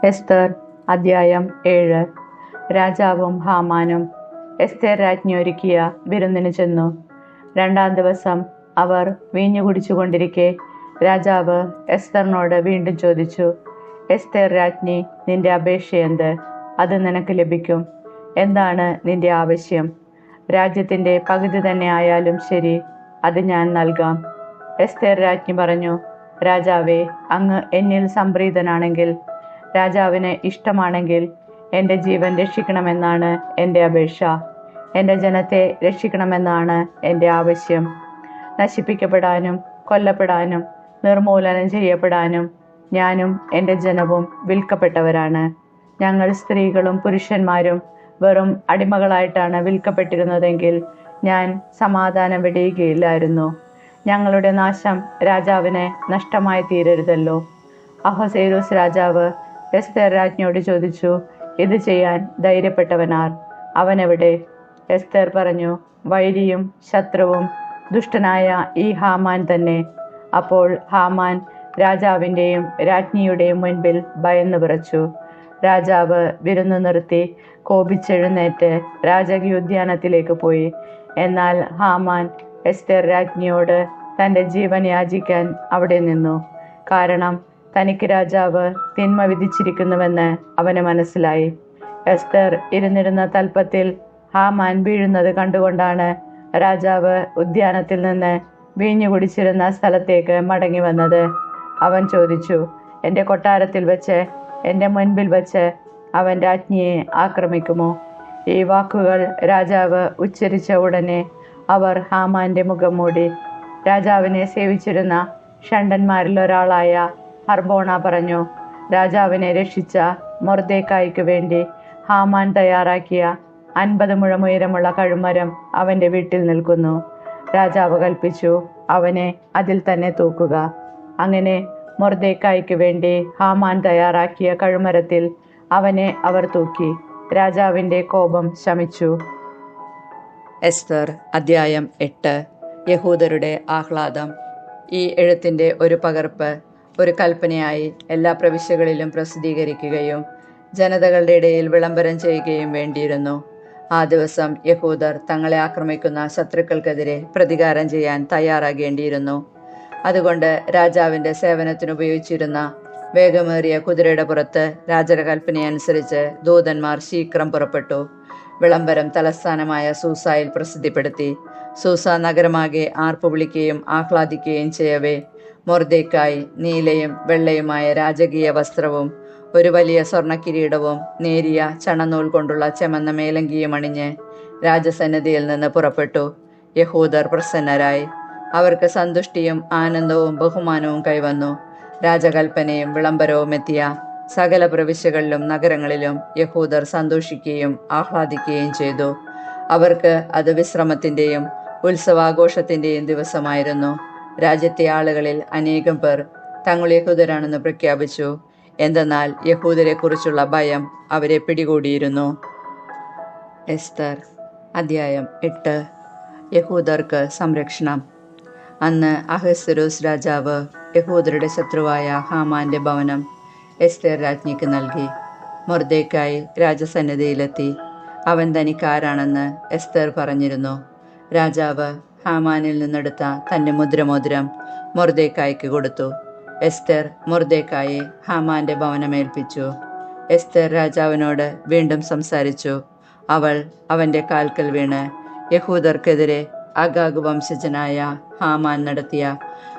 എസ്തർ അദ്ധ്യായം 7. രാജാവും ഹാമാനും എസ്തേർ രാജ്ഞി ഒരുക്കിയ വിരുന്നിന് ചെന്നു. 2-ാം ദിവസം അവർ വീഞ്ഞു കുടിച്ചുകൊണ്ടിരിക്കെ രാജാവ് എസ്തറിനോട് വീണ്ടും ചോദിച്ചു, എസ്തേർ രാജ്ഞി, നിന്റെ അപേക്ഷയെന്ത്? അത് നിനക്ക് ലഭിക്കും. എന്താണ് നിന്റെ ആവശ്യം? രാജ്യത്തിൻ്റെ പകുതി തന്നെ ആയാലും ശരി, അത് ഞാൻ നൽകാം. എസ്തേർ രാജ്ഞി പറഞ്ഞു, രാജാവേ, അങ്ങ് എന്നിൽ സംപ്രീതനാണെങ്കിൽ, രാജാവിന് ഇഷ്ടമാണെങ്കിൽ എൻ്റെ ജീവൻ രക്ഷിക്കണമെന്നാണ് എൻ്റെ അപേക്ഷ. എൻ്റെ ജനത്തെ രക്ഷിക്കണമെന്നാണ് എൻ്റെ ആവശ്യം. നശിപ്പിക്കപ്പെടാനും കൊല്ലപ്പെടാനും നിർമൂലനം ചെയ്യപ്പെടാനും ഞാനും എൻ്റെ ജനവും വിൽക്കപ്പെട്ടവരാണ്. ഞങ്ങൾ സ്ത്രീകളും പുരുഷന്മാരും വെറും അടിമകളായിട്ടാണ് വിൽക്കപ്പെട്ടിരുന്നതെങ്കിൽ ഞാൻ സമാധാനം വെടിയുകയില്ലായിരുന്നു. ഞങ്ങളുടെ നാശം രാജാവിന് നഷ്ടമായി തീരരുതല്ലോ. അഹസ്വേരോസ് രാജാവ് എസ്തേർ രാജ്ഞിയോട് ചോദിച്ചു, ഇത് ചെയ്യാൻ ധൈര്യപ്പെട്ടവനാർ? അവനെവിടെ? എസ്തേർ പറഞ്ഞു, വൈരിയും ശത്രുവും ദുഷ്ടനായ ഈ ഹാമാൻ തന്നെ. അപ്പോൾ ഹാമാൻ രാജാവിൻ്റെയും രാജ്ഞിയുടെയും മുൻപിൽ ഭയന്നു വിറച്ചു. രാജാവ് വിരുന്നു നിർത്തി കോപിച്ചെഴുന്നേറ്റ് രാജകീയ ഉദ്യാനത്തിലേക്ക് പോയി. എന്നാൽ ഹാമാൻ എസ്തേർ രാജ്ഞിയോട് തൻ്റെ ജീവൻ യാചിക്കാൻ അവിടെ നിന്നു. കാരണം തനിക്ക് രാജാവ് തിന്മ വിധിച്ചിരിക്കുന്നുവെന്ന് അവന് മനസ്സിലായി. എസ്തേർ ഇരുന്നിരുന്ന തൽപ്പത്തിൽ ഹാമാൻ വീഴുന്നത് കണ്ടുകൊണ്ടാണ് രാജാവ് ഉദ്യാനത്തിൽ നിന്ന് വീഞ്ഞു കുടിച്ചിരുന്ന സ്ഥലത്തേക്ക് മടങ്ങി വന്നത്. അവൻ ചോദിച്ചു, എൻ്റെ കൊട്ടാരത്തിൽ വെച്ച്, എൻ്റെ മുൻപിൽ വെച്ച് അവൻ രാജ്ഞിയെ ആക്രമിക്കുമോ? ഈ വാക്കുകൾ രാജാവ് ഉച്ചരിച്ച ഉടനെ അവർ ഹാമാന്റെ മുഖം മൂടി. രാജാവിനെ സേവിച്ചിരുന്ന ഷണ്ഡന്മാരിൽ ഒരാളായ ഹർബോണ പറഞ്ഞു, രാജാവിനെ രക്ഷിച്ച മൊർദെഖായിക്ക് വേണ്ടി ഹാമാൻ തയ്യാറാക്കിയ 50 മുഴം ഉയരമുള്ള കഴുമരം അവൻ്റെ വീട്ടിൽ നിൽക്കുന്നു. രാജാവ് കൽപ്പിച്ചു, അവനെ അതിൽ തന്നെ തൂക്കുക. അങ്ങനെ മൊർദെഖായിക്ക് വേണ്ടി ഹാമാൻ തയ്യാറാക്കിയ കഴുമരത്തിൽ അവനെ അവർ തൂക്കി. രാജാവിൻ്റെ കോപം ശമിച്ചു. എസ്തർ അദ്ധ്യായം 8. യഹൂദരുടെ ആഹ്ലാദം. ഈ എഴുത്തിൻ്റെ ഒരു പകർപ്പ് ഒരു കൽപ്പനയായി എല്ലാ പ്രവിശ്യകളിലും പ്രസിദ്ധീകരിക്കുകയും ജനതകളുടെ ഇടയിൽ വിളംബരം ചെയ്യുകയും വേണ്ടിയിരുന്നു. ആ ദിവസം യഹൂദർ തങ്ങളെ ആക്രമിക്കുന്ന ശത്രുക്കൾക്കെതിരെ പ്രതികാരം ചെയ്യാൻ തയ്യാറാകേണ്ടിയിരുന്നു. അതുകൊണ്ട് രാജാവിൻ്റെ സേവനത്തിനുപയോഗിച്ചിരുന്ന വേഗമേറിയ കുതിരയുടെ പുറത്ത് രാജകൽപ്പനയനുസരിച്ച് ദൂതന്മാർ ശീഘ്രം പുറപ്പെട്ടു. വിളംബരം തലസ്ഥാനമായ സൂസായിൽ പ്രസിദ്ധിപ്പെടുത്തി. സൂസ നഗരമാകെ ആർപ്പു വിളിക്കുകയും ആഹ്ലാദിക്കുകയും ചെയ്യവേ, മൊർദെഖായി നീലയും വെള്ളയുമായ രാജകീയ വസ്ത്രവും ഒരു വലിയ സ്വർണ്ണക്കിരീടവും നേരിയ ചണനൂൽ കൊണ്ടുള്ള ചെമന്ന മേലങ്കിയും അണിഞ്ഞ് രാജസന്നിധിയിൽ നിന്ന് പുറപ്പെട്ടു. യഹൂദർ പ്രസന്നരായി. അവർക്ക് സന്തുഷ്ടിയും ആനന്ദവും ബഹുമാനവും കൈവന്നു. രാജകൽപ്പനയും വിളംബരവും എത്തിയ സകല പ്രവിശ്യകളിലും നഗരങ്ങളിലും യഹൂദർ സന്തോഷിക്കുകയും ആഹ്ലാദിക്കുകയും ചെയ്തു. അവർക്ക് അത് വിശ്രമത്തിൻ്റെയും ഉത്സവാഘോഷത്തിൻ്റെയും ദിവസമായിരുന്നു. രാജ്യത്തെ ആളുകളിൽ അനേകം പേർ തങ്ങൾ യഹൂദരാണെന്ന് പ്രഖ്യാപിച്ചു. എന്തെന്നാൽ യഹൂദരെ കുറിച്ചുള്ള ഭയം അവരെ പിടികൂടിയിരുന്നു. എസ്തർ അദ്ധ്യായം 8. യഹൂദർക്ക് സംരക്ഷണം. അന്ന് അഹസ്വേരോസ് രാജാവ് യഹൂദരുടെ ശത്രുവായ ഹാമാന്റെ ഭവനം എസ്തേർ രാജ്ഞിക്ക് നൽകി. മൊർദെഖായി രാജസന്നിധിയിലെത്തി. അവൻ തനിക്കാരാണെന്ന് എസ്തേർ പറഞ്ഞിരുന്നു. രാജാവ് ഹാമാനിൽ നിന്നെടുത്ത തൻ്റെ മുദ്രമോതിരം മൊർദെഖായിക്ക് കൊടുത്തു. എസ്തേർ മൊർദെഖായിയെ ഹാമാന്റെ ഭവനമേൽപ്പിച്ചു. എസ്തേർ രാജാവിനോട് വീണ്ടും സംസാരിച്ചു. അവൾ അവൻ്റെ കാൽക്കൽ വീണ് യഹൂദർക്കെതിരെ അഗാഗ് വംശജനായ ഹാമാൻ നടത്തിയ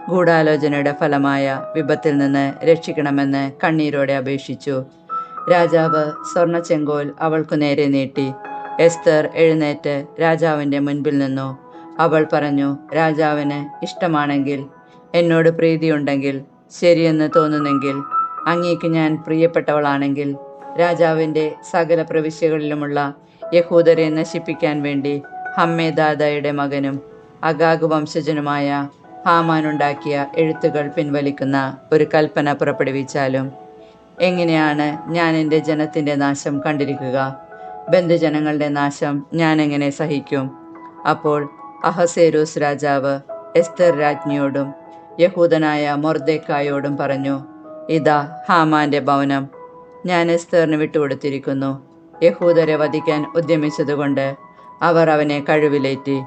ഗൂഢാലോചനയുടെ ഫലമായ വിപത്തിൽ നിന്ന് രക്ഷിക്കണമെന്ന് കണ്ണീരോടെ അപേക്ഷിച്ചു. രാജാവ് സ്വർണ്ണ ചെങ്കോൽ അവൾക്കു നേരെ നീട്ടി. എസ്തേർ എഴുന്നേറ്റ് രാജാവിൻ്റെ മുൻപിൽ നിന്നു. അവൾ പറഞ്ഞു, രാജാവിന് ഇഷ്ടമാണെങ്കിൽ, എന്നോട് പ്രീതിയുണ്ടെങ്കിൽ, ശരിയെന്ന് തോന്നുന്നെങ്കിൽ, അങ്ങേക്ക് ഞാൻ പ്രിയപ്പെട്ടവളാണെങ്കിൽ, രാജാവിൻ്റെ സകല പ്രവിശ്യകളിലുമുള്ള യഹൂദരെ നശിപ്പിക്കാൻ വേണ്ടി ഹമ്മേദാദയുടെ മകനും അഗാഗ് വംശജനുമായ ഹാമാനുണ്ടാക്കിയ എഴുത്തുകൾ പിൻവലിക്കുന്ന ഒരു കൽപ്പന പുറപ്പെടുവിച്ചാലും. എങ്ങനെയാണ് ഞാൻ എൻ്റെ ജനത്തിൻ്റെ നാശം കണ്ടിരിക്കുക? ബന്ധുജനങ്ങളുടെ നാശം ഞാൻ എങ്ങനെ സഹിക്കും? അപ്പോൾ അഹസ്വേരോസ് രാജാവ് എസ്തേർ രാജ്ഞിയോടും യഹൂദനായ മൊർദെഖായോടും പറഞ്ഞു, ഇതാ ഹാമാന്റെ ഭവനം. ഞാൻ എസ്തേറിന് വിട്ടുകൊടുത്തിരിക്കുന്നു. യഹൂദരെ വധിക്കാൻ ഉദ്യമിച്ചതുകൊണ്ട് അവർ അവനെ കഴിവിലേറ്റി.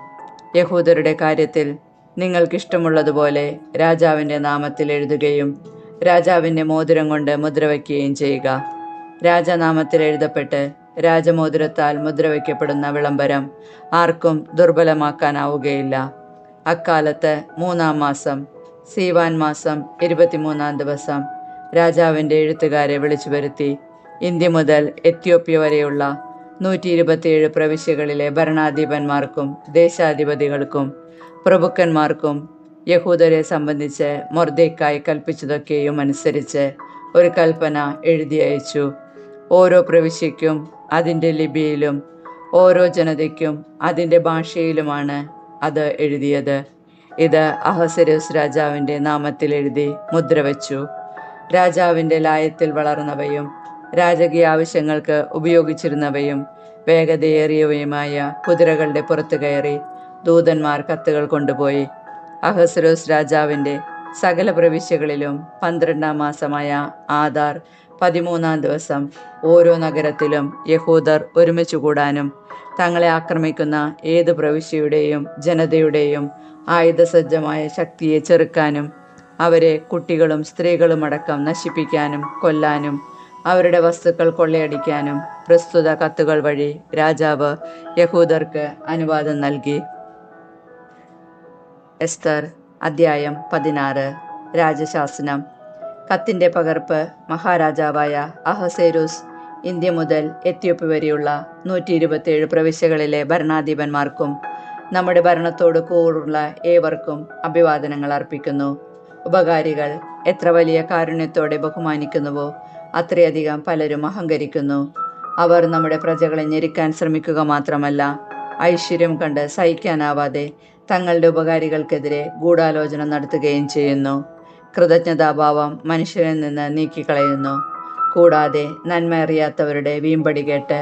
യഹൂദരുടെ കാര്യത്തിൽ നിങ്ങൾക്കിഷ്ടമുള്ളതുപോലെ രാജാവിൻ്റെ നാമത്തിൽ എഴുതുകയും രാജാവിൻ്റെ മോതിരം കൊണ്ട് മുദ്രവയ്ക്കുകയും ചെയ്യുക. രാജനാമത്തിൽ എഴുതപ്പെട്ട് രാജമോതിരത്താൽ മുദ്രവയ്ക്കപ്പെടുന്ന വിളംബരം ആർക്കും ദുർബലമാക്കാനാവുകയില്ല. അക്കാലത്ത് 3-ാം മാസം സീവാൻ മാസം 23-ാം ദിവസം രാജാവിൻ്റെ എഴുത്തുകാരെ വിളിച്ചു വരുത്തി ഇന്ത്യ മുതൽ എത്യോപ്യ വരെയുള്ള 127 പ്രവിശ്യകളിലെ ഭരണാധിപന്മാർക്കും ദേശാധിപതികൾക്കും പ്രഭുക്കന്മാർക്കും യഹൂദരെ സംബന്ധിച്ച് മൊർദെഖായി കൽപ്പിച്ചതൊക്കെയും അനുസരിച്ച് ഒരു കൽപ്പന എഴുതി അയച്ചു. ഓരോ പ്രവിശ്യയ്ക്കും അതിൻ്റെ ലിപിയിലും ഓരോ ജനതയ്ക്കും അതിൻ്റെ ഭാഷയിലുമാണ് അത് എഴുതിയത്. ഇത് അഹസ്വേരോസ് രാജാവിൻ്റെ നാമത്തിൽ എഴുതി മുദ്രവച്ചു. രാജാവിൻ്റെ ലായത്തിൽ വളർന്നവയും രാജകീയ ആവശ്യങ്ങൾക്ക് ഉപയോഗിച്ചിരുന്നവയും വേഗതയേറിയവയുമായ കുതിരകളുടെ പുറത്തു കയറി ദൂതന്മാർ കത്തുകൾ കൊണ്ടുപോയി. അഹസ്വേരോസ് രാജാവിൻ്റെ സകല പ്രവിശ്യകളിലും 12-ാം മാസമായ ആദാർ 13-ാം ദിവസം ഓരോ നഗരത്തിലും യഹൂദർ ഒരുമിച്ച് കൂടാനും തങ്ങളെ ആക്രമിക്കുന്ന ഏത് പ്രവിശ്യയുടെയും ജനതയുടെയും ആയുധസജ്ജമായ ശക്തിയെ ചെറുക്കാനും അവരെ കുട്ടികളും സ്ത്രീകളുമടക്കം നശിപ്പിക്കാനും കൊല്ലാനും അവരുടെ വസ്തുക്കൾ കൊള്ളയടിക്കാനും പ്രസ്തുത കത്തുകൾ വഴി രാജാവ് യഹൂദർക്ക് അനുവാദം നൽകി. എസ്തർ അദ്ധ്യായം 16. രാജശാസനം. കത്തിൻ്റെ പകർപ്പ് മഹാരാജാവായ അഹസ്വേരോസ് ഇന്ത്യ മുതൽ എത്യോപ്യ വരെയുള്ള 127 പ്രവിശ്യകളിലെ ഭരണാധിപന്മാർക്കും നമ്മുടെ ഭരണത്തോട് കൂറുള്ള ഏവർക്കും അഭിവാദനങ്ങൾ അർപ്പിക്കുന്നു. ഉപകാരികൾ എത്ര വലിയ കാരുണ്യത്തോടെ ബഹുമാനിക്കുന്നുവോ അത്രയധികം പലരും അഹങ്കരിക്കുന്നു. അവർ നമ്മുടെ പ്രജകളെ ഞെരുക്കാൻ ശ്രമിക്കുക മാത്രമല്ല, ഐശ്വര്യം കണ്ട് സഹിക്കാനാവാതെ തങ്ങളുടെ ഉപകാരികൾക്കെതിരെ ഗൂഢാലോചന നടത്തുകയും ചെയ്യുന്നു. കൃതജ്ഞതാഭാവം മനുഷ്യരിൽ നിന്ന് നീക്കിക്കളയുന്നു. കൂടാതെ നന്മ അറിയാത്തവരുടെ വീമ്പടി കേട്ട്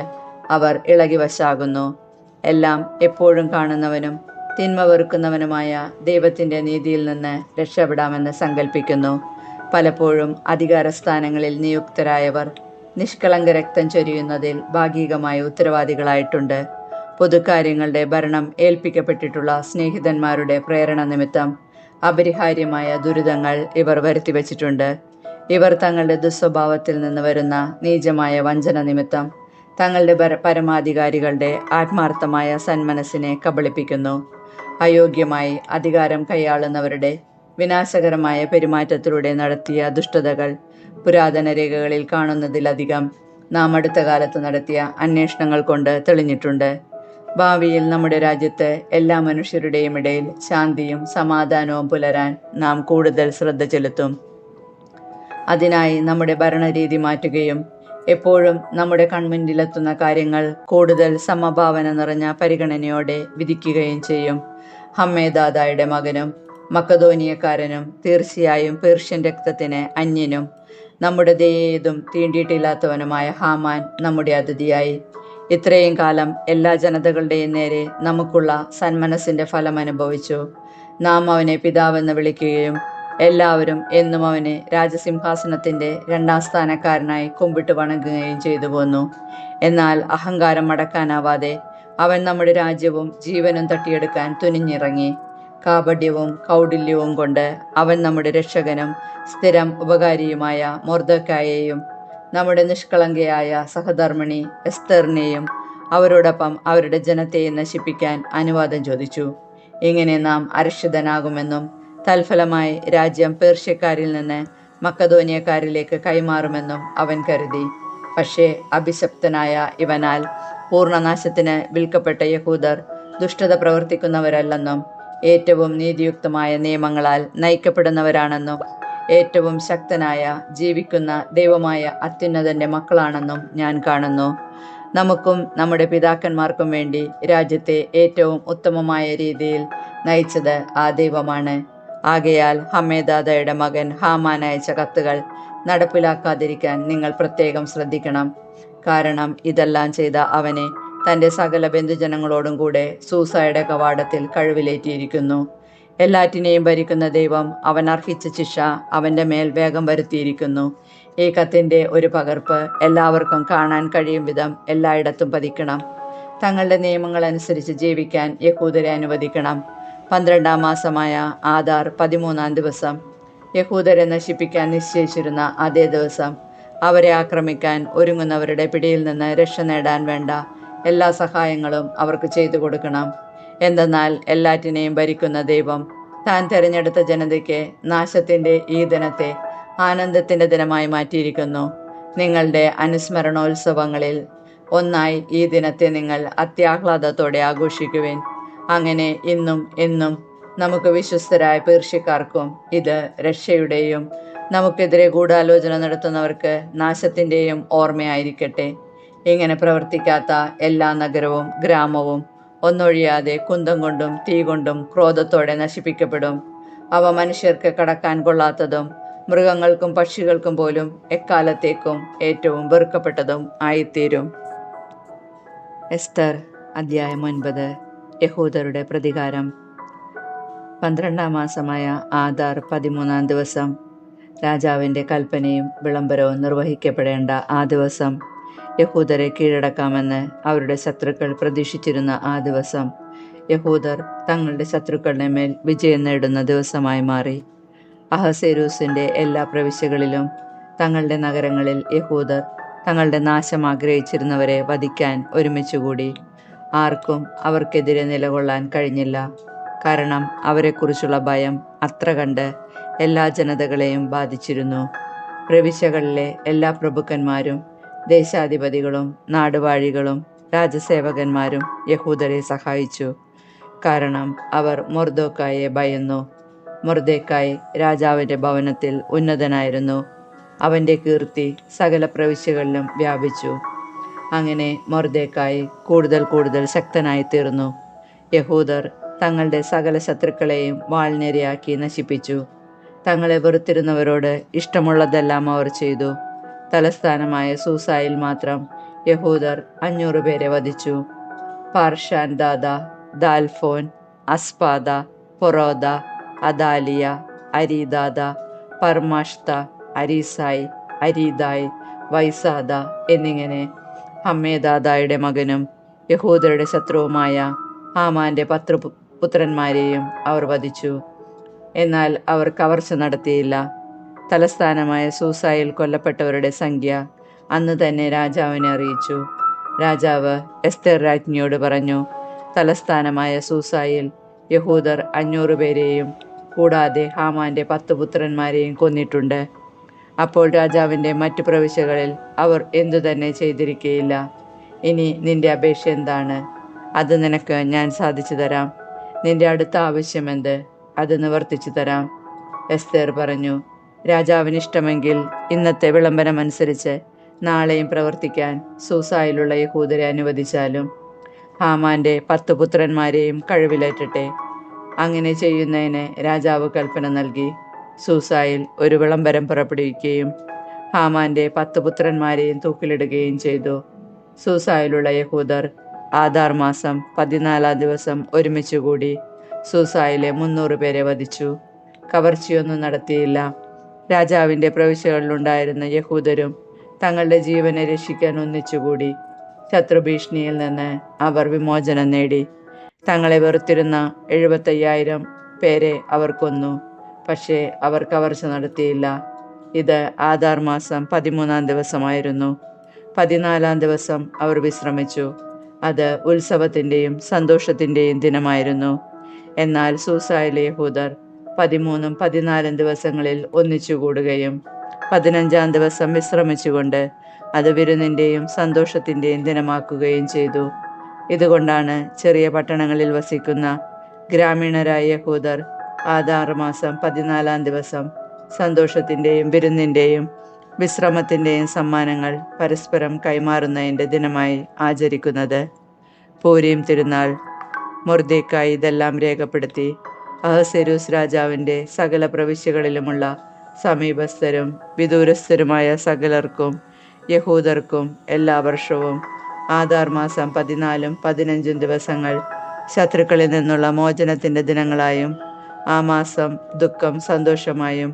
അവർ ഇളകിവശാകുന്നു. എല്ലാം എപ്പോഴും കാണുന്നവനും തിന്മ വെറുക്കുന്നവനുമായ ദൈവത്തിൻ്റെ നീതിയിൽ നിന്ന് രക്ഷപ്പെടാമെന്ന് സങ്കല്പിക്കുന്നു. പലപ്പോഴും അധികാരസ്ഥാനങ്ങളിൽ നിയുക്തരായവർ നിഷ്കളങ്ക രക്തം ചൊരിയുന്നതിൽ ഭാഗികമായ ഉത്തരവാദികളായിട്ടുണ്ട്. പൊതുകാര്യങ്ങളുടെ ഭരണം ഏൽപ്പിക്കപ്പെട്ടിട്ടുള്ള സ്നേഹിതന്മാരുടെ പ്രേരണ നിമിത്തം അപരിഹാര്യമായ ദുരിതങ്ങൾ ഇവർ വരുത്തിവെച്ചിട്ടുണ്ട്. ഇവർ തങ്ങളുടെ ദുസ്വഭാവത്തിൽ നിന്ന് വരുന്ന നീചമായ വഞ്ചന നിമിത്തം തങ്ങളുടെ പരമാധികാരികളുടെ ആത്മാർത്ഥമായ സന്മനസ്സിനെ കബളിപ്പിക്കുന്നു. അയോഗ്യമായി അധികാരം കൈയാളുന്നവരുടെ വിനാശകരമായ പെരുമാറ്റത്തിലൂടെ നടത്തിയ ദുഷ്ടതകൾ പുരാതന രേഖകളിൽ കാണുന്നതിലധികം നാം അടുത്ത കാലത്ത് നടത്തിയ അന്വേഷണങ്ങൾ കൊണ്ട് തെളിഞ്ഞിട്ടുണ്ട്. ഭാവിയിൽ നമ്മുടെ രാജ്യത്ത് എല്ലാ മനുഷ്യരുടെയും ഇടയിൽ ശാന്തിയും സമാധാനവും പുലരാൻ നാം കൂടുതൽ ശ്രദ്ധ ചെലുത്തും. അതിനായി നമ്മുടെ ഭരണരീതി മാറ്റുകയും എപ്പോഴും നമ്മുടെ കൺമുന്നിലെത്തുന്ന കാര്യങ്ങൾ കൂടുതൽ സമഭാവന നിറഞ്ഞ പരിഗണനയോടെ വിധിക്കുകയും ചെയ്യും. ഹമ്മേദാദയുടെ മകനും മക്കതോനിയക്കാരനും തീർച്ചയായും പേർഷ്യൻ രക്തത്തിന് അന്യനും നമ്മുടെ ദയേതും തീണ്ടിയിട്ടില്ലാത്തവനുമായ ഹാമാൻ നമ്മുടെ അതിഥിയായി ഇത്രയും കാലം എല്ലാ ജനതകളുടെയും നേരെ നമുക്കുള്ള സന്മനസ്സിൻ്റെ ഫലം അനുഭവിച്ചു. നാം അവനെ പിതാവെന്ന് വിളിക്കുകയും എല്ലാവരും എന്നും അവനെ രാജസിംഹാസനത്തിൻ്റെ 2-ാം സ്ഥാനക്കാരനായി കുമ്പിട്ട് വണങ്ങുകയും ചെയ്തു പോന്നു. എന്നാൽ അഹങ്കാരം അടക്കാനാവാതെ അവൻ നമ്മുടെ രാജ്യവും ജീവനും തട്ടിയെടുക്കാൻ തുനിഞ്ഞിറങ്ങി. കാപട്യവും കൗടില്യവും കൊണ്ട് അവൻ നമ്മുടെ രക്ഷകനും സ്ഥിരം ഉപകാരിയുമായ മൊർദെഖായെയും നമ്മുടെ നിഷ്കളങ്കയായ സഹധർമ്മിണി എസ്തറിനെയും അവരോടൊപ്പം അവരുടെ ജനത്തെയും നശിപ്പിക്കാൻ അനുവാദം ചോദിച്ചു. ഇങ്ങനെ നാം അരക്ഷിതനാകുമെന്നും തൽഫലമായി രാജ്യം പേർഷ്യക്കാരിൽ നിന്ന് മക്കതോനിയക്കാരിലേക്ക് കൈമാറുമെന്നും അവൻ കരുതി. പക്ഷേ അഭിശപ്തനായ ഇവനാൽ പൂർണ്ണനാശത്തിന് വിൽക്കപ്പെട്ട യഹൂദർ ദുഷ്ടത പ്രവർത്തിക്കുന്നവരല്ലെന്നും ഏറ്റവും നീതിയുക്തമായ നിയമങ്ങളാൽ നയിക്കപ്പെടുന്നവരാണെന്നും ഏറ്റവും ശക്തനായ ജീവിക്കുന്ന ദൈവമായ അത്യുന്നതൻ്റെ മക്കളാണെന്നും ഞാൻ കാണുന്നു. നമുക്കും നമ്മുടെ പിതാക്കന്മാർക്കും വേണ്ടി രാജ്യത്തെ ഏറ്റവും ഉത്തമമായ രീതിയിൽ നയിച്ചത് ആ ദൈവമാണ്. ആകയാൽ ഹമ്മേദാദയുടെ മകൻ ഹാമാൻ അയച്ച കത്തുകൾ നടപ്പിലാക്കാതിരിക്കാൻ നിങ്ങൾ പ്രത്യേകം ശ്രദ്ധിക്കണം. കാരണം ഇതെല്ലാം ചെയ്ത അവനെ തൻ്റെ സകല ബന്ധുജനങ്ങളോടും കൂടെ സൂസയുടെ കവാടത്തിൽ കഴിവിലേറ്റിയിരിക്കുന്നു. എല്ലാറ്റിനെയും ഭരിക്കുന്ന ദൈവം അവൻ അർഹിച്ച ശിക്ഷ അവൻ്റെ മേൽ വേഗം വരുത്തിയിരിക്കുന്നു. ഈ കത്തിൻ്റെ ഒരു പകർപ്പ് എല്ലാവർക്കും കാണാൻ കഴിയും വിധം എല്ലായിടത്തും പതിക്കണം. തങ്ങളുടെ നിയമങ്ങൾ അനുസരിച്ച് ജീവിക്കാൻ യഹൂദരെ അനുവദിക്കണം. 12-ാം മാസമായ ആദാർ 13-ാം ദിവസം, യഹൂദരെ നശിപ്പിക്കാൻ നിശ്ചയിച്ചിരുന്ന അതേ ദിവസം, അവരെ ആക്രമിക്കാൻ ഒരുങ്ങുന്നവരുടെ പിടിയിൽ നിന്ന് രക്ഷ നേടാൻ വേണ്ട എല്ലാ സഹായങ്ങളും അവർക്ക് ചെയ്തു കൊടുക്കണം. എന്തെന്നാൽ എല്ലാറ്റിനെയും ഭരിക്കുന്ന ദൈവം താൻ തിരഞ്ഞെടുത്ത ജനതയ്ക്ക് നാശത്തിൻ്റെ ഈ ദിനത്തെ ആനന്ദത്തിൻ്റെ ദിനമായി മാറ്റിയിരിക്കുന്നു. നിങ്ങളുടെ അനുസ്മരണോത്സവങ്ങളിൽ ഒന്നായി ഈ ദിനത്തെ നിങ്ങൾ അത്യാഹ്ലാദത്തോടെ ആഘോഷിക്കുവിൻ. അങ്ങനെ ഇന്നും എന്നും നമുക്ക് വിശ്വസ്തരായ പേർഷ്യക്കാർക്കും ഇത് രക്ഷയുടെയും നമുക്കെതിരെ ഗൂഢാലോചന നടത്തുന്നവർക്ക് നാശത്തിൻ്റെയും ഓർമ്മയായിരിക്കട്ടെ. ഇങ്ങനെ പ്രവർത്തിക്കാത്ത എല്ലാ നഗരവും ഗ്രാമവും ഒന്നൊഴിയാതെ കുന്തം കൊണ്ടും തീ കൊണ്ടും ക്രോധത്തോടെ നശിപ്പിക്കപ്പെടും. അവ മനുഷ്യർക്ക് കടക്കാൻ കൊള്ളാത്തതും മൃഗങ്ങൾക്കും പക്ഷികൾക്കും പോലും എക്കാലത്തേക്കും ഏറ്റവും വെറുക്കപ്പെട്ടതും ആയിത്തീരും. എസ്തർ അധ്യായം 9. യഹൂദരുടെ പ്രതികാരം. 12-ാം മാസമായ ആദാർ 13-ാം ദിവസം, രാജാവിൻ്റെ കൽപ്പനയും വിളംബരവും നിർവഹിക്കപ്പെടേണ്ട ആ ദിവസം, യഹൂദരെ കീഴടക്കാമെന്ന് അവരുടെ ശത്രുക്കൾ പ്രതീക്ഷിച്ചിരുന്ന ആ ദിവസം, യഹൂദർ തങ്ങളുടെ ശത്രുക്കളുടെ മേൽ വിജയം നേടുന്ന ദിവസമായി മാറി. അഹസേരൂസിൻ്റെ എല്ലാ പ്രവിശ്യകളിലും തങ്ങളുടെ നഗരങ്ങളിൽ യഹൂദർ തങ്ങളുടെ നാശം ആഗ്രഹിച്ചിരുന്നവരെ വധിക്കാൻ ഒരുമിച്ചുകൂടി. ആർക്കും അവർക്കെതിരെ നിലകൊള്ളാൻ കഴിഞ്ഞില്ല. കാരണം അവരെക്കുറിച്ചുള്ള ഭയം അത്ര കണ്ട് എല്ലാ ജനതകളെയും ബാധിച്ചിരുന്നു. പ്രവിശ്യകളിലെ എല്ലാ പ്രഭുക്കന്മാരും ദേശാധിപതികളും നാടുവാഴികളും രാജസേവകന്മാരും യഹൂദരെ സഹായിച്ചു. കാരണം അവർ മൊർദെഖായിയെ ഭയന്നു. മൊർദെഖായി രാജാവിൻ്റെ ഭവനത്തിൽ ഉന്നതനായിരുന്നു. അവൻ്റെ കീർത്തി സകല പ്രവിശ്യകളിലും വ്യാപിച്ചു. അങ്ങനെ മൊർദെഖായി കൂടുതൽ കൂടുതൽ ശക്തനായി തീർന്നു. യഹൂദർ തങ്ങളുടെ സകല ശത്രുക്കളെയും വാൾനിരയാക്കി നശിപ്പിച്ചു. തങ്ങളെ വെറുത്തിരുന്നവരോട് ഇഷ്ടമുള്ളതെല്ലാം അവർ ചെയ്തു. തലസ്ഥാനമായ സൂസായിൽ മാത്രം യഹൂദർ 500 പേരെ വധിച്ചു. പാർഷാൻ ദാദ, ദാൽഫോൻ, അസ്പാദ, പൊറോദ, അദാലിയ, അരീദാദ, പർമാഷ്ത, അരീസായി, അരീദായ്, വൈസാദ എന്നിങ്ങനെ ഹമ്മേദാദായുടെ മകനും യഹൂദരുടെ ശത്രുവുമായ ഹാമാൻ്റെ 10 പുത്രന്മാരെയും അവർ വധിച്ചു. എന്നാൽ അവർ കവർച്ച നടത്തിയില്ല. തലസ്ഥാനമായ സൂസായിൽ കൊല്ലപ്പെട്ടവരുടെ സംഖ്യ അന്ന് തന്നെ രാജാവിനെ അറിയിച്ചു. രാജാവ് എസ്തേർ രാജ്ഞിയോട് പറഞ്ഞു, തലസ്ഥാനമായ സൂസായിൽ യഹൂദർ 500 പേരെയും കൂടാതെ ഹാമാൻ്റെ 10 പുത്രന്മാരെയും കൊന്നിട്ടുണ്ട്. അപ്പോൾ രാജാവിൻ്റെ മറ്റു പ്രവിശ്യകളിൽ അവർ എന്തു തന്നെ ചെയ്തിരിക്കുകയില്ല. ഇനി നിന്റെ അപേക്ഷ എന്താണ്? അത് നിനക്ക് ഞാൻ സാധിച്ചു തരാം. നിന്റെ അടുത്ത ആവശ്യമെന്ത്? അത് നിവർത്തിച്ചു തരാം. എസ്തേർ പറഞ്ഞു, രാജാവിന് ഇഷ്ടമെങ്കിൽ ഇന്നത്തെ വിളംബരമനുസരിച്ച് നാളെയും പ്രവർത്തിക്കാൻ സൂസായിലുള്ള യഹൂദരെ അനുവദിച്ചാലും ഹാമാൻ്റെ 10 പുത്രന്മാരെയും കഴിവിലേറ്റട്ടെ. അങ്ങനെ ചെയ്യുന്നതിന് രാജാവ് കൽപ്പന നൽകി. സൂസായിൽ ഒരു വിളംബരം പുറപ്പെടുവിക്കുകയും ഹാമാൻ്റെ 10 പുത്രന്മാരെയും തൂക്കിലിടുകയും ചെയ്തു. സൂസായിലുള്ള യഹൂദർ ആദാർ മാസം 14-ാം ദിവസം ഒരുമിച്ചുകൂടി സൂസായിലെ 300 പേരെ വധിച്ചു. കവർച്ചയൊന്നും നടത്തിയില്ല. രാജാവിൻ്റെ പ്രവിശ്യകളിലുണ്ടായിരുന്ന യഹൂദരും തങ്ങളുടെ ജീവനെ രക്ഷിക്കാൻ ഒന്നിച്ചുകൂടി. ശത്രുഭീഷണിയിൽ നിന്ന് അവർ വിമോചനം നേടി. തങ്ങളെ വെറുത്തിരുന്ന 75,000 പേരെ അവർ കൊന്നു. പക്ഷേ അവർ കവർച്ച നടത്തിയില്ല. ഇത് ആദാർ മാസം 13-ാം ദിവസമായിരുന്നു. 14-ാം ദിവസം അവർ വിശ്രമിച്ചു. അത് ഉത്സവത്തിൻ്റെയും സന്തോഷത്തിൻ്റെയും ദിനമായിരുന്നു. എന്നാൽ സൂസായിലെ യഹൂദർ 13ഉം 14ഉം ദിവസങ്ങളിൽ ഒന്നിച്ചുകൂടുകയും 15-ാം ദിവസം വിശ്രമിച്ചുകൊണ്ട് അത് വിരുന്നിൻ്റെയും സന്തോഷത്തിൻ്റെയും ദിനമാക്കുകയും ചെയ്തു. ഇതുകൊണ്ടാണ് ചെറിയ പട്ടണങ്ങളിൽ വസിക്കുന്ന ഗ്രാമീണരായ യഹൂദർ ആദാർ മാസം 14-ാം ദിവസം സന്തോഷത്തിൻ്റെയും വിരുന്നിൻ്റെയും വിശ്രമത്തിൻ്റെയും സമ്മാനങ്ങൾ പരസ്പരം കൈമാറുന്നതിൻ്റെ ദിനമായി ആചരിക്കുന്നത്. പൂരീം തിരുനാൾ. മൊർദെഖായി ഇതെല്ലാം രേഖപ്പെടുത്തി. അഹസ്വേരോസ് രാജാവിൻ്റെ സകല പ്രവിശ്യകളിലുമുള്ള സമീപസ്ഥരും വിദൂരസ്ഥരുമായ സകലർക്കും യഹൂദർക്കും എല്ലാ വർഷവും ആദാർ മാസം 14ഉം 15ഉം ദിവസങ്ങൾ ശത്രുക്കളിൽ നിന്നുള്ള മോചനത്തിൻ്റെ ദിനങ്ങളായും ആ മാസം ദുഃഖം സന്തോഷമായും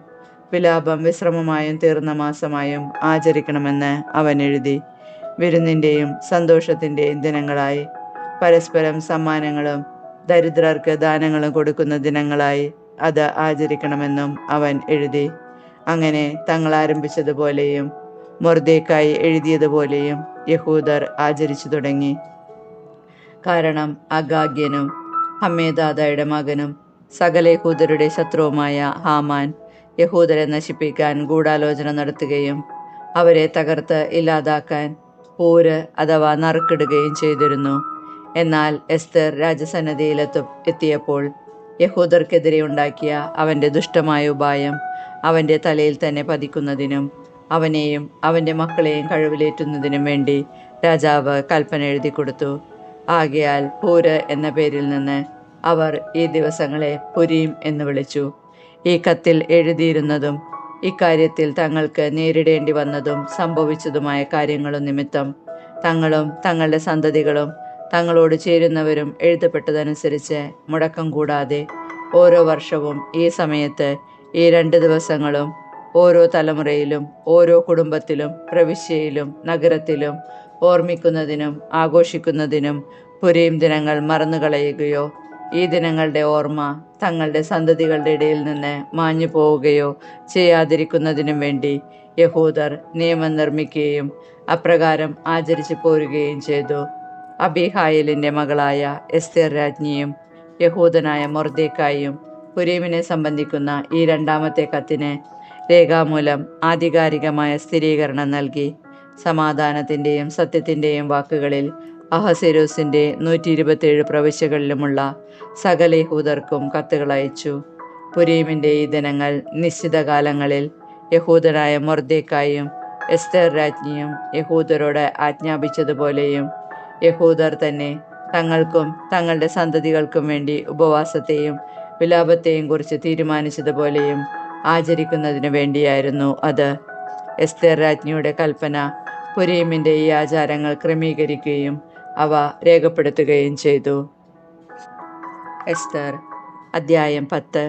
വിലാപം വിശ്രമമായും തീർന്ന മാസമായും ആചരിക്കണമെന്ന് അവൻ എഴുതി. വിരുന്നിൻ്റെയും സന്തോഷത്തിൻ്റെയും ദിനങ്ങളായി, പരസ്പരം സമ്മാനങ്ങളും ദരിദ്രർക്ക് ദാനങ്ങളും കൊടുക്കുന്ന ദിനങ്ങളായി അത് ആചരിക്കണമെന്നും അവൻ എഴുതി. അങ്ങനെ തങ്ങൾ ആരംഭിച്ചതുപോലെയും മൊർദെഖായി എഴുതിയതുപോലെയും യഹൂദർ ആചരിച്ചു തുടങ്ങി. കാരണം അഗാഗ്യനും ഹമ്മേദാദയുടെ മകനും സകല യഹൂദരുടെ ശത്രുവുമായ ഹാമാൻ യഹൂദരെ നശിപ്പിക്കാൻ ഗൂഢാലോചന നടത്തുകയും അവരെ തകർത്ത് ഇല്ലാതാക്കാൻ പൂര് അഥവാ നറുക്കിടുകയും ചെയ്തിരുന്നു. എന്നാൽ എസ്തർ രാജസന്നിധിയിലെത്തിയപ്പോൾ യഹൂദർക്കെതിരെ ഉണ്ടാക്കിയ അവൻ്റെ ദുഷ്ടമായ ഉപായം അവൻ്റെ തലയിൽ തന്നെ പതിക്കുന്നതിനും അവനെയും അവൻ്റെ മക്കളെയും കഴിവിലേറ്റുന്നതിനും വേണ്ടി രാജാവ് കൽപ്പന എഴുതി കൊടുത്തു. ആകയാൽ പൂര് എന്ന പേരിൽ നിന്ന് അവർ ഈ ദിവസങ്ങളെ പുരീം എന്ന് വിളിച്ചു. ഈ കത്തിൽ എഴുതിയിരുന്നതും ഇക്കാര്യത്തിൽ തങ്ങൾക്ക് നേരിടേണ്ടി വന്നതും സംഭവിച്ചതുമായ കാര്യങ്ങളും നിമിത്തം തങ്ങളും തങ്ങളുടെ സന്തതികളും തങ്ങളോട് ചേരുന്നവരും എഴുതപ്പെട്ടതനുസരിച്ച് മുടക്കം കൂടാതെ ഓരോ വർഷവും ഈ സമയത്ത് ഈ 2 ദിവസങ്ങളും ഓരോ തലമുറയിലും ഓരോ കുടുംബത്തിലും പ്രവിശ്യയിലും നഗരത്തിലും ഓർമ്മിക്കുന്നതിനും ആഘോഷിക്കുന്നതിനും പുരീം ദിനങ്ങൾ മറന്നുകളയുകയോ ഈ ദിനങ്ങളുടെ ഓർമ്മ തങ്ങളുടെ സന്തതികളുടെ ഇടയിൽ നിന്ന് മാഞ്ഞു പോവുകയോ ചെയ്യാതിരിക്കുന്നതിനും വേണ്ടി യഹൂദർ നിയമം നിർമ്മിക്കുകയും അപ്രകാരം ആചരിച്ചു പോരുകയും ചെയ്തു. അബീഹായിലിൻ്റെ മകളായ എസ്തേർ രാജ്ഞിയും യഹൂദനായ മൊർദെഖായിയും പുരീമിനെ സംബന്ധിക്കുന്ന ഈ 2ാമത്തെ കത്തിന് രേഖാമൂലം ആധികാരികമായ സ്ഥിരീകരണം നൽകി. സമാധാനത്തിൻ്റെയും സത്യത്തിൻ്റെയും വാക്കുകളിൽ അഹസ്വേരോസിൻ്റെ 127 പ്രവിശ്യകളിലുമുള്ള സകല യഹൂദർക്കും കത്തുകൾ അയച്ചു. പുരീമിൻ്റെ ഈ ദിനങ്ങൾ നിശ്ചിത കാലങ്ങളിൽ യഹൂദനായ മൊർദെഖായിയും എസ്തേർ രാജ്ഞിയും യഹൂദരോട് ആജ്ഞാപിച്ചതുപോലെയും യഹൂദർ തന്നെ തങ്ങൾക്കും തങ്ങളുടെ സന്തതികൾക്കും വേണ്ടി ഉപവാസത്തെയും വിലാപത്തെയും കുറിച്ച് തീരുമാനിച്ചതുപോലെയും ആചരിക്കുന്നതിനു വേണ്ടിയായിരുന്നു അത്. എസ്തേർ രാജ്ഞിയുടെ കൽപ്പന പുരീമിൻ്റെ ഈ ആചാരങ്ങൾ ക്രമീകരിക്കുകയും അവ രേഖപ്പെടുത്തുകയും ചെയ്തു. എസ്തർ അദ്ധ്യായം 10.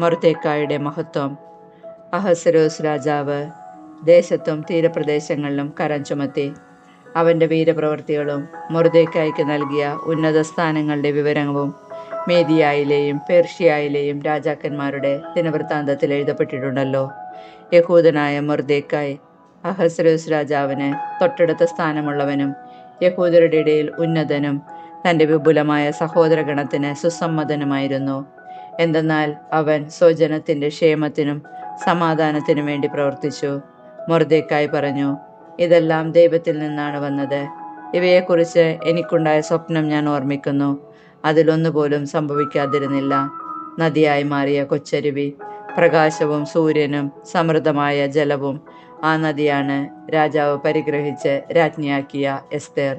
മൊർദെഖായിയുടെ മഹത്വം. അഹസ്വേരോസ് രാജാവ് ദേശത്തും തീരപ്രദേശങ്ങളിലും കരം ചുമത്തി. അവൻ്റെ വീരപ്രവൃത്തികളും മൊർദെഖായിക്ക് നൽകിയ ഉന്നത സ്ഥാനങ്ങളുടെ വിവരവും മേദിയായിലെയും പേർഷ്യയിലെയും രാജാക്കന്മാരുടെ ദിനവൃത്താന്തത്തിൽ എഴുതപ്പെട്ടിട്ടുണ്ടല്ലോ. യഹൂദനായ മൊർദെഖായി അഹസ്വേരോസ് രാജാവിന് തൊട്ടടുത്ത സ്ഥാനമുള്ളവനും യഹൂദരുടെ ഇടയിൽ ഉന്നതനും തൻ്റെ വിപുലമായ സഹോദരഗണത്തിന് സുസമ്മതനുമായിരുന്നു. എന്തെന്നാൽ അവൻ സ്വജനത്തിൻ്റെ ക്ഷേമത്തിനും സമാധാനത്തിനും വേണ്ടി പ്രവർത്തിച്ചു. മൊർദെഖായി പറഞ്ഞു, ഇതെല്ലാം ദൈവത്തിൽ നിന്നാണ് വന്നത്. ഇവയെക്കുറിച്ച് എനിക്കുണ്ടായ സ്വപ്നം ഞാൻ ഓർമ്മിക്കുന്നു. അതിലൊന്നുപോലും സംഭവിക്കാതിരുന്നില്ല. നദിയായി മാറിയ കൊച്ചരുവി, പ്രകാശവും സൂര്യനും സമൃദ്ധമായ ജലവും ആ നദിയാണ് രാജാവ് പരിഗ്രഹിച്ച് രാജ്ഞിയാക്കിയ എസ്തേർ.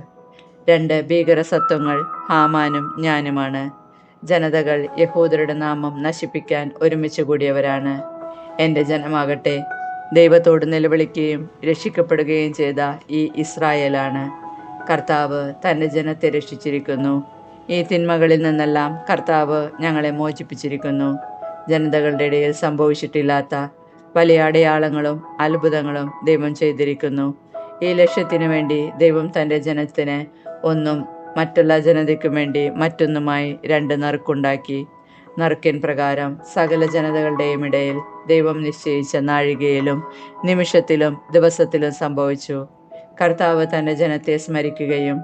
2 ഭീകരസത്വങ്ങൾ ഹാമാനും ഞാനുമാണ്. ജനതകൾ യഹൂദരുടെ നാമം നശിപ്പിക്കാൻ ഒരുമിച്ച് കൂടിയവരാണ്. എൻ്റെ ജനമാകട്ടെ ദൈവത്തോട് നിലവിളിക്കുകയും രക്ഷിക്കപ്പെടുകയും ചെയ്ത ഈ ഇസ്രായേലാണ്. കർത്താവ് തൻ്റെ ജനത്തെ രക്ഷിച്ചിരിക്കുന്നു. ഈ തിന്മകളിൽ നിന്നെല്ലാം കർത്താവ് ഞങ്ങളെ മോചിപ്പിച്ചിരിക്കുന്നു. ജനതകളുടെ ഇടയിൽ സംഭവിച്ചിട്ടില്ലാത്ത വലിയ അടയാളങ്ങളും അത്ഭുതങ്ങളും ദൈവം ചെയ്തിരിക്കുന്നു. ഈ ലക്ഷ്യത്തിനു വേണ്ടി ദൈവം തൻ്റെ ജനത്തിന് ഒന്നും മറ്റുള്ള ജനതയ്ക്കും വേണ്ടി മറ്റൊന്നുമായി 2 നറുക്കുണ്ടാക്കി. നറുക്കിൻ പ്രകാരം സകല ജനതകളുടെയും ഇടയിൽ ദൈവം നിശ്ചയിച്ച നാഴികയിലും നിമിഷത്തിലും ദിവസത്തിലും സംഭവിച്ചു. കർത്താവ് തൻ്റെ ജനത്തെ സ്മരിക്കുകയും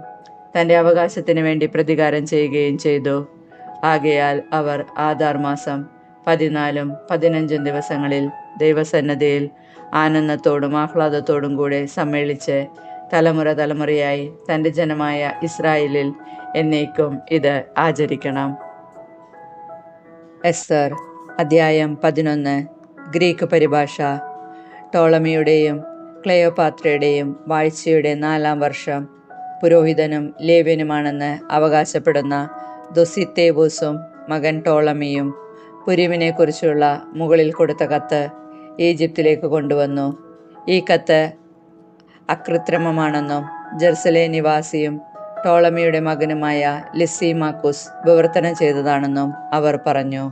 തൻ്റെ അവകാശത്തിന് വേണ്ടി പ്രതികാരം ചെയ്യുകയും ചെയ്തു. ആകയാൽ അവർ ആദാർ മാസം 14 15 ദിവസങ്ങളിൽ ദൈവസന്നദ്ധിയിൽ ആനന്ദത്തോടും ആഹ്ലാദത്തോടും കൂടെ സമ്മേളിച്ച് തലമുറ തലമുറയായി തൻ്റെ ജനമായ ഇസ്രായേലിൽ എന്നേക്കും ഇത് ആചരിക്കണം. എസ്തർ അദ്ധ്യായം 11. ഗ്രീക്ക് പരിഭാഷ. ടോളമിയുടെയും ക്ലെയോപാത്രയുടെയും വാഴ്ചയുടെ 4-ാം വർഷം പുരോഹിതനും ലേവ്യനുമാണെന്ന് അവകാശപ്പെടുന്ന ദൊസിത്തേവൂസും മകൻ ടോളമിയും പുരീമിനെക്കുറിച്ചുള്ള മുകളിൽ കൊടുത്ത കത്ത് ഈജിപ്തിലേക്ക് കൊണ്ടുവന്നു. ഈ കത്ത് അകൃത്രിമമാണെന്നും ജെറുസലേം നിവാസിയും ടോളമിയുടെ മകനുമായ ലിസിമാക്കുസ് വിവർത്തനം ചെയ്തതാണെന്നും അവർ പറഞ്ഞു.